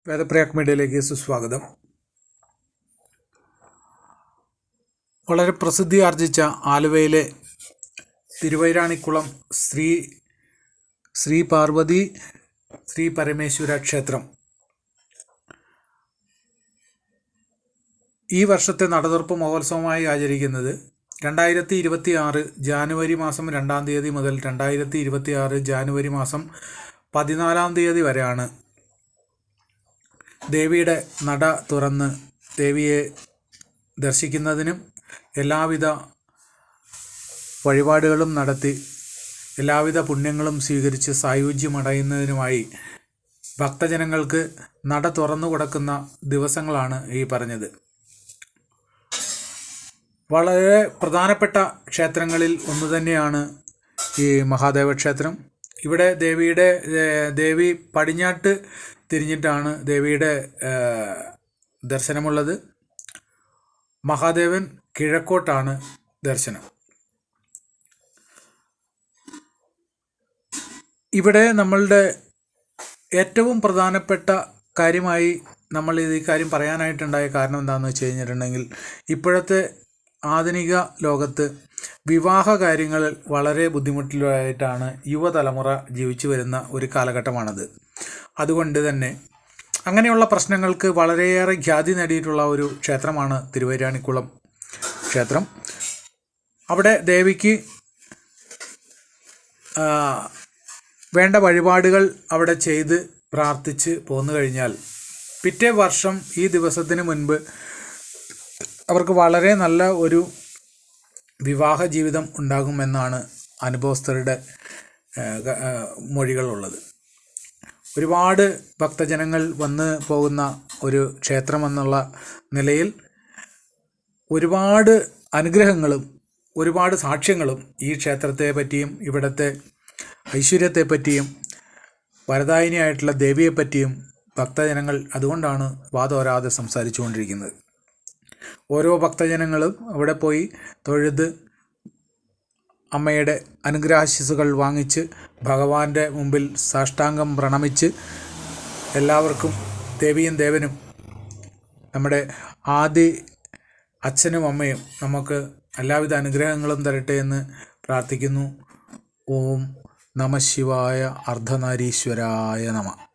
വേദപ്രയാഗ് മീഡിയയിലേക്ക് സുസ്വാഗതം. വളരെ പ്രസിദ്ധി ആർജിച്ച ആലുവയിലെ തിരുവൈരാണിക്കുളം ശ്രീ പാർവതി ശ്രീ പരമേശ്വര ക്ഷേത്രം ഈ വർഷത്തെ നടതുറപ്പ് മഹോത്സവമായി ആചരിക്കുന്നത് 2026 ജാനുവരി മാസം 2-ാം തീയതി മുതൽ 2026 ജാനുവരി മാസം 14-ാം തീയതി വരെയാണ്. ദേവിയുടെ നട തുറന്ന് ദേവിയെ ദർശിക്കുന്നതിനും എല്ലാവിധ വഴിപാടുകളും നടത്തി എല്ലാവിധ പുണ്യങ്ങളും സ്വീകരിച്ച് സായുജ്യമടയുന്നതിനുമായി ഭക്തജനങ്ങൾക്ക് നട തുറന്നു കൊടുക്കുന്ന ദിവസങ്ങളാണ് ഈ പറഞ്ഞത്. വളരെ പ്രധാനപ്പെട്ട ക്ഷേത്രങ്ങളിൽ ഒന്ന് തന്നെയാണ് ഈ മഹാദേവ ക്ഷേത്രം. ഇവിടെ ദേവി പടിഞ്ഞാട്ട് തിരിഞ്ഞിട്ടാണ് ദേവിയുടെ ദർശനമുള്ളത്. മഹാദേവൻ കിഴക്കോട്ടാണ് ദർശനം. ഇവിടെ നമ്മളുടെ ഏറ്റവും പ്രധാനപ്പെട്ട കാര്യമായി നമ്മൾ ഈ കാര്യം പറയാനായിട്ടുണ്ടായ കാരണം എന്താണെന്ന് വെച്ച് കഴിഞ്ഞിട്ടുണ്ടെങ്കിൽ, ഇപ്പോഴത്തെ ആധുനിക ലോകത്ത് വിവാഹ കാര്യങ്ങളിൽ വളരെ ബുദ്ധിമുട്ടിലായിട്ടാണ് യുവതലമുറ ജീവിച്ചു വരുന്ന ഒരു കാലഘട്ടമാണത്. അതുകൊണ്ട് തന്നെ അങ്ങനെയുള്ള പ്രശ്നങ്ങൾക്ക് വളരെയേറെ ഖ്യാതി നേടിയിട്ടുള്ള ഒരു ക്ഷേത്രമാണ് തിരുവൈരാണിക്കുളം ക്ഷേത്രം. അവിടെ ദേവിക്ക് വേണ്ട വഴിപാടുകൾ അവിടെ ചെയ്ത് പ്രാർത്ഥിച്ച് പോന്നു കഴിഞ്ഞാൽ പിറ്റേ വർഷം ഈ ദിവസത്തിന് മുൻപ് അവർക്ക് വളരെ നല്ല ഒരു വിവാഹ ജീവിതം ഉണ്ടാകുമെന്നാണ് അനുഭവസ്ഥരുടെ മൊഴികളുള്ളത്. ഒരുപാട് ഭക്തജനങ്ങൾ വന്ന് പോകുന്ന ഒരു ക്ഷേത്രമെന്നുള്ള നിലയിൽ ഒരുപാട് അനുഗ്രഹങ്ങളും ഒരുപാട് സാക്ഷ്യങ്ങളും ഈ ക്ഷേത്രത്തെ പറ്റിയും ഇവിടുത്തെ ഐശ്വര്യത്തെ പറ്റിയും വരദായിനിയായിട്ടുള്ള ദേവിയെപ്പറ്റിയും ഭക്തജനങ്ങൾ അതുകൊണ്ടാണ് വാതോരാതെ സംസാരിച്ചു കൊണ്ടിരിക്കുന്നത്. ഓരോ ഭക്തജനങ്ങളും അവിടെ പോയി തൊഴുത് അമ്മയുടെ അനുഗ്രഹാശിസുകൾ വാങ്ങിച്ച് ഭഗവാന്റെ മുമ്പിൽ സാഷ്ടാംഗം പ്രണമിച്ച് എല്ലാവർക്കും ദേവിയും ദേവനും നമ്മുടെ ആദി അച്ഛനും അമ്മയും നമുക്ക് എല്ലാവിധ അനുഗ്രഹങ്ങളും തരട്ടെ എന്ന് പ്രാർത്ഥിക്കുന്നു. ഓം നമഃ ശിവായ. അർദ്ധനാരീശ്വരായ നമഃ.